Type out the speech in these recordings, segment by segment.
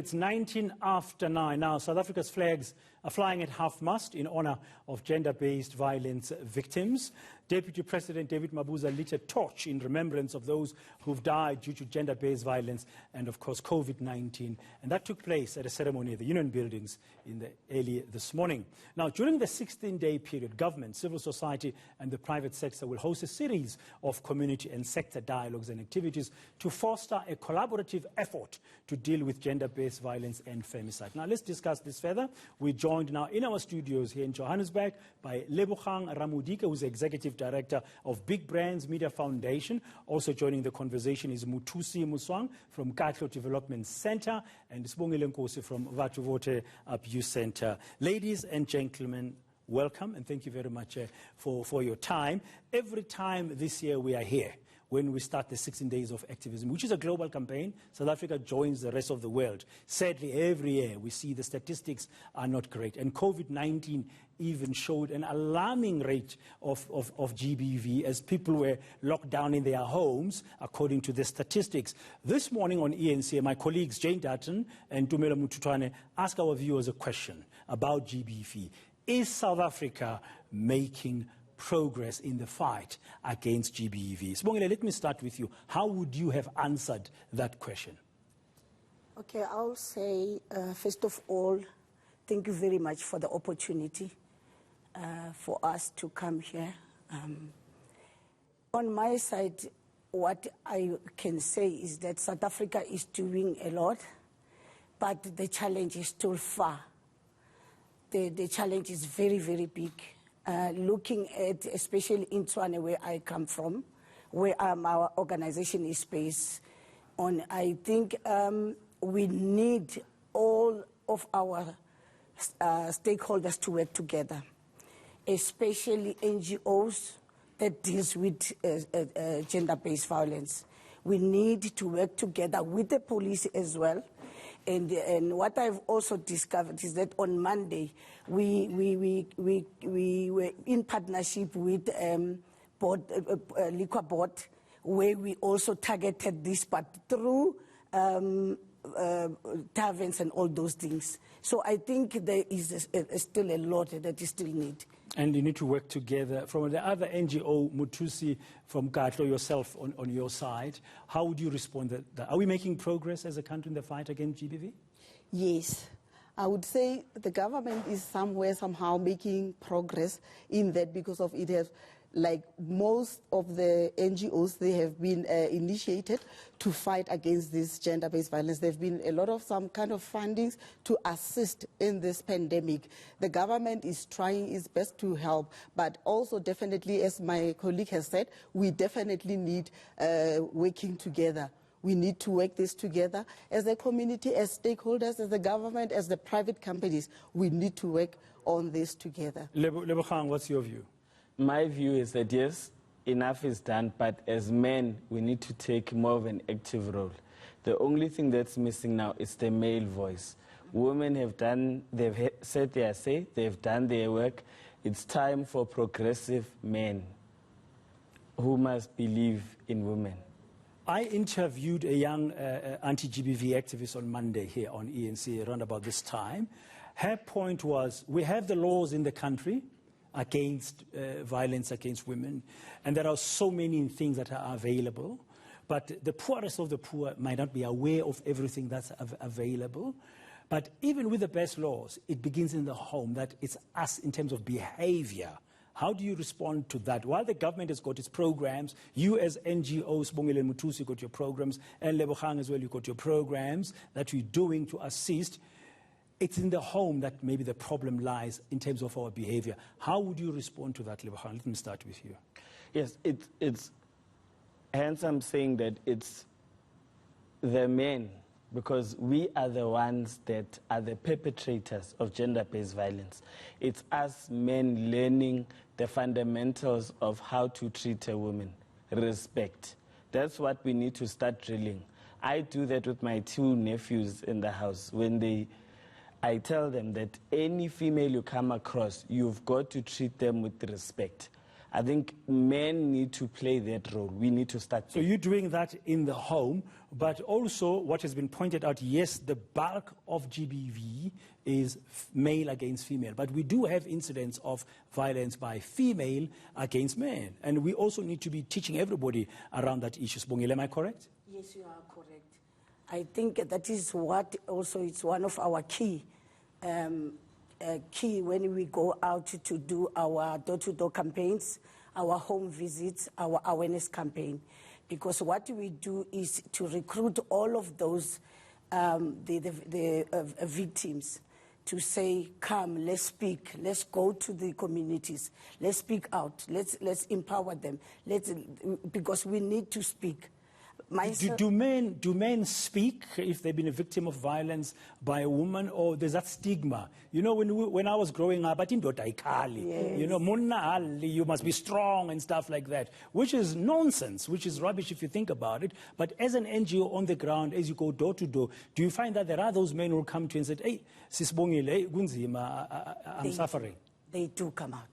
It's 19 after 9. Now, South Africa's flags are flying at half-mast in honor of gender-based violence victims. Deputy President David Mabuza lit a torch in remembrance of those who've died due to gender-based violence and, of course, COVID-19. And that took place at a ceremony at the Union Buildings early this morning. Now, during the 16-day period, government, civil society and the private sector will host a series of community and sector dialogues and activities to foster a collaborative effort to deal with gender-based violence and femicide. Now, let's discuss this further. We're joined now in our studios here in Johannesburg by Lebogang Ramodike, who's the Executive Director of Big Brands Media Foundation. Also joining the conversation is Mothusi Moswang from KATLO Development Centre and Sibongile Nkosi from Vhathu Vhothe Abuse Centre. Ladies and gentlemen, welcome and thank you very much for your time. Every time this year we are here, when we start the 16 days of activism, which is a global campaign, South Africa joins the rest of the world. Sadly, every year we see the statistics are not great. And COVID-19 even showed an alarming rate of GBV as people were locked down in their homes, according to the statistics. This morning on ENC, my colleagues Jane Dutton and Tumelo Mututwane ask our viewers a question about GBV. Is South Africa making progress in the fight against GBV? Sibongile, let me start with you. How would you have answered that question? Okay, I'll say, first of all, thank you very much for the opportunity for us to come here. On my side, what I can say is that South Africa is doing a lot, but the challenge is still far. The challenge is very, very big. Looking at, especially in Tshwane, where I come from, where our organization is based on, I think we need all of our stakeholders to work together, especially NGOs that deals with gender-based violence. We need to work together with the police as well. And what I've also discovered is that on Monday, we were in partnership with Liquor Board, where we also targeted this, but through taverns and all those things. So I think there is still a lot that is still needed. And you need to work together. From the other NGO, Mothusi from KATLO, yourself on your side, how would you respond to that? Are we making progress as a country in the fight against GBV? Yes. I would say the government is somehow making progress in that, because of it has, like most of the NGOs, they have been initiated to fight against this gender-based violence. There have been a lot of some kind of fundings to assist in this pandemic. The government is trying its best to help, but also definitely, as my colleague has said, we definitely need working together. We need to work this together as a community, as stakeholders, as the government, as the private companies. We need to work on this together. Lebogang, what's your view? My view is that, yes, enough is done, but as men, we need to take more of an active role. The only thing that's missing now is the male voice. Women they've said their say, they've done their work. It's time for progressive men who must believe in women. I interviewed a young anti-GBV activist on Monday here on ENC around about this time. Her point was, we have the laws in the country against violence against women, and there are so many things that are available, but the poorest of the poor might not be aware of everything that's available. But even with the best laws, it begins in the home, that it's us in terms of behavior. How do you respond to that? While the government has got its programs, you as NGOs, Sibongile and Mothusi, got your programs, and Lebogang as well, you got your programs that you're doing to assist. It's in the home that maybe the problem lies in terms of our behavior. How would you respond to that, Lebogang? Let me start with you. Yes, it's hence I'm saying that it's the men, because we are the ones that are the perpetrators of gender-based violence. It's us men learning the fundamentals of how to treat a woman. Respect. That's what we need to start drilling. I do that with my two nephews in the house. I tell them that any female you come across, you've got to treat them with respect. I think men need to play that role. We need to start. So you're doing that in the home, but also what has been pointed out, yes, the bulk of GBV is male against female, but we do have incidents of violence by female against men, and we also need to be teaching everybody around that issue. Sibongile, am I correct? Yes, you are correct. I think that is what also it's one of our key when we go out to do our door-to-door campaigns, our home visits, our awareness campaign. Because what we do is to recruit all of those victims to say, come, let's speak, let's go to the communities, let's speak out, let's empower them, because we need to speak. Do men speak if they've been a victim of violence by a woman, or there's that stigma? You know, when I was growing up, you know, you must be strong and stuff like that, which is nonsense, which is rubbish if you think about it. But as an NGO on the ground, as you go door to door, do you find that there are those men who come to you and say, hey, Sibongile, Gunzima, I'm suffering? They do come out.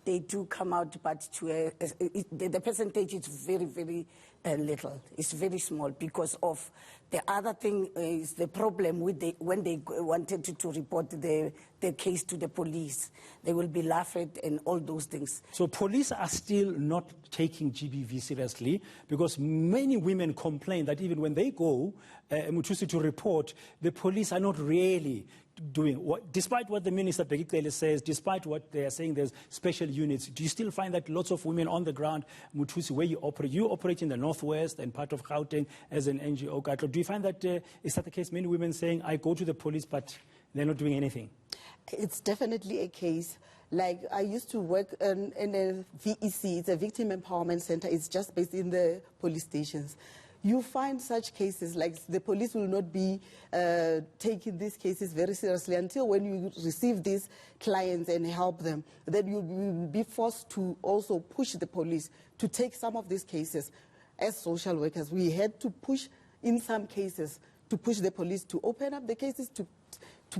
They do come out, but the percentage is very, very little. It's very small because of the other thing is the problem with when they wanted to report the case to the police. They will be laughed at and all those things. So police are still not taking GBV seriously, because many women complain that even when they go Mothusi to report, the police are not really doing despite what the Minister Bekele says, despite what they are saying, there's special units. Do you still find that lots of women on the ground, Mothusi, where you operate in the northwest and part of Gauteng as an NGO, KATLO, do you find that is that the case? Many women saying, I go to the police, but they're not doing anything. It's definitely a case. Like, I used to work in a VEC, it's a Victim Empowerment Center. It's just based in the police stations. You find such cases, like the police will not be taking these cases very seriously until when you receive these clients and help them. Then you will be forced to also push the police to take some of these cases. As social workers, we had to push, in some cases, to push the police to open up the cases, to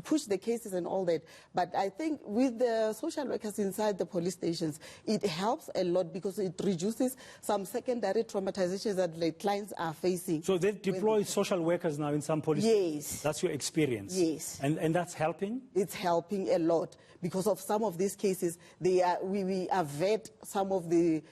push the cases and all that. But I think with the social workers inside the police stations, it helps a lot because it reduces some secondary traumatizations that the clients are facing. So they've deployed social workers now in some police stations? Yes. That's your experience? Yes. And that's helping? It's helping a lot because of some of these cases. We avert some of the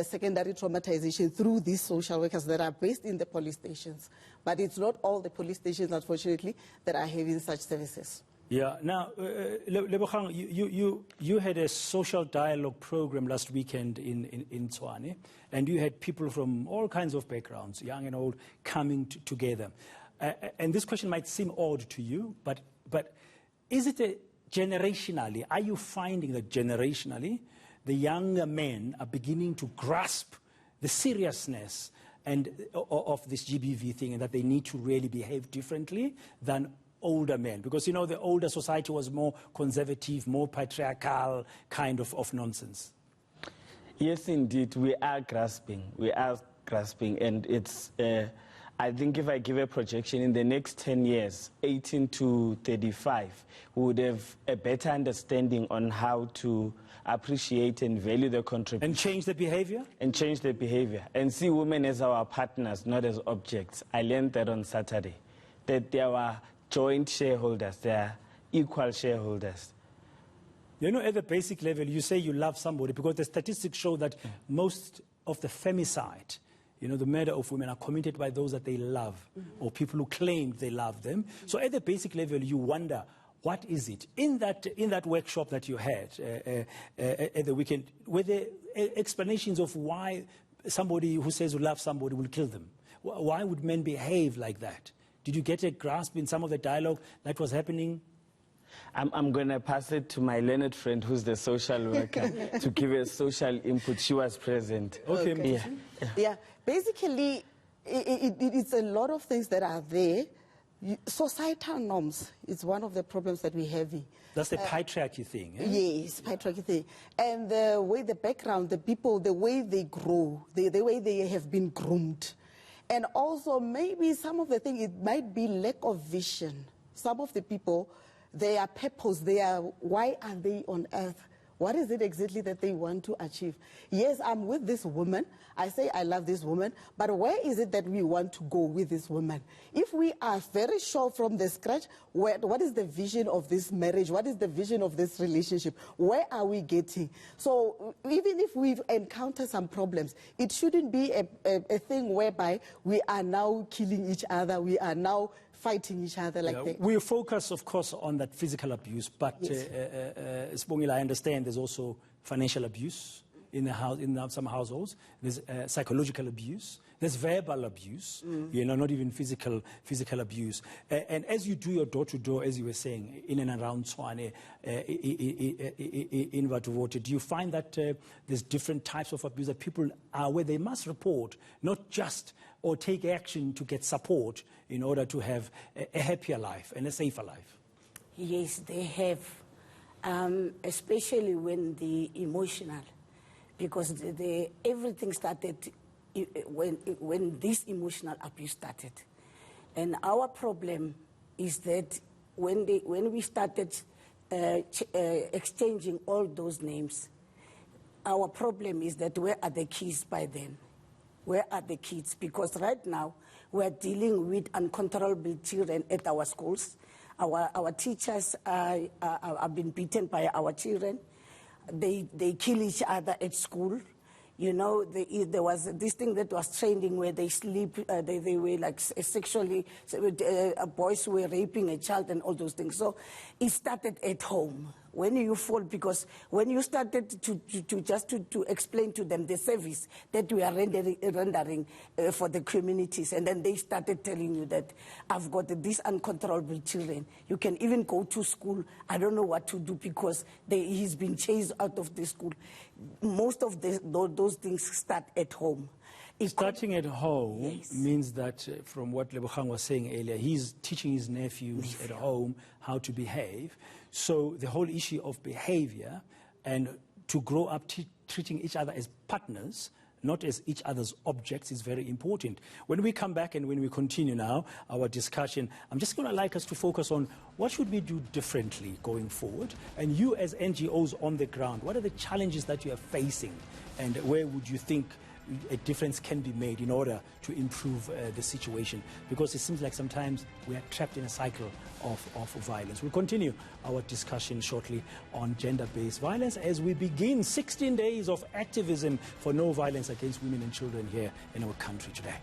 secondary traumatization through these social workers that are based in the police stations. But it's not all the police stations, unfortunately, that are having such services. Yeah. Now, Lebogang, you had a social dialogue program last weekend in Tshwane, and you had people from all kinds of backgrounds, young and old, coming together. And this question might seem odd to you, but is it generationally? Are you finding that generationally the younger men are beginning to grasp the seriousness of this GBV thing, and that they need to really behave differently than older men? Because, you know, the older society was more conservative, more patriarchal kind of nonsense. Yes, indeed, we are grasping. And it's, I think if I give a projection, in the next 10 years, 18 to 35, we would have a better understanding on how to appreciate and value the contribution. And change the behavior? And change the behavior. And see women as our partners, not as objects. I learned that on Saturday, that they are joint shareholders, they are equal shareholders. You know, at the basic level, you say you love somebody because the statistics show that most of the femicide, you know, the murder of women, are committed by those that they love, or people who claim they love them. So at the basic level, you wonder, what is it? In that workshop that you had at the weekend, were there explanations of why somebody who says who loves somebody will kill them? Why would men behave like that? Did you get a grasp in some of the dialogue that was happening? I'm going to pass it to my learned friend who's the social worker to give a social input. She was present. Okay. Yeah. Basically, it's a lot of things that are there. Societal norms is one of the problems that we're having. That's the patriarchy thing, eh? Yes, patriarchy thing. And the way the background, the people, the way they grow, the way they have been groomed. And also maybe some of the things, it might be lack of vision. Some of the people, their purpose, why are they on earth? What is it exactly that they want to achieve? Yes, I'm with this woman. I say I love this woman, but where is it that we want to go with this woman? If we are very sure from the scratch, what is the vision of this marriage? What is the vision of this relationship? Where are we getting? So even if we've encountered some problems, it shouldn't be a thing whereby we are now killing each other, we are now fighting each other like that. We focus, of course, on that physical abuse, but Yes. Sibongile, I understand there's also financial abuse in the house, in some households. There's psychological abuse. There's verbal abuse. You know, not even physical abuse. And as you do your door-to-door, as you were saying, in and around Tshwane, in Vhathu Vhothe, do you find that there's different types of abuse that people are where they must report, not just or take action to get support in order to have a happier life and a safer life? Yes, they have, especially when the emotional, because everything started when this emotional abuse started. And our problem is that when we started exchanging all those names, our problem is that where are the kids by then? Where are the kids? Because right now, we're dealing with uncontrollable children at our schools. Our teachers have been beaten by our children. They kill each other at school. You know, there was this thing that was trending where they sleep, they were like sexually, boys were raping a child and all those things. So it started at home. When you fall, because when you started to explain to them the service that we are rendering for the communities, and then they started telling you that I've got these uncontrollable children. You can even go to school. I don't know what to do because he's been chased out of the school. Most of those things start at home. Starting at home Yes. means that, from what Lebogang was saying earlier, he's teaching his nephews at home how to behave. So the whole issue of behavior and to grow up treating each other as partners, not as each other's objects, is very important. When we come back and when we continue now our discussion, I'm just going to like us to focus on what should we do differently going forward. And you as NGOs on the ground, what are the challenges that you are facing and where would you think a difference can be made in order to improve the situation? Because it seems like sometimes we are trapped in a cycle of violence. We'll continue our discussion shortly on gender-based violence as we begin 16 days of activism for no violence against women and children here in our country today.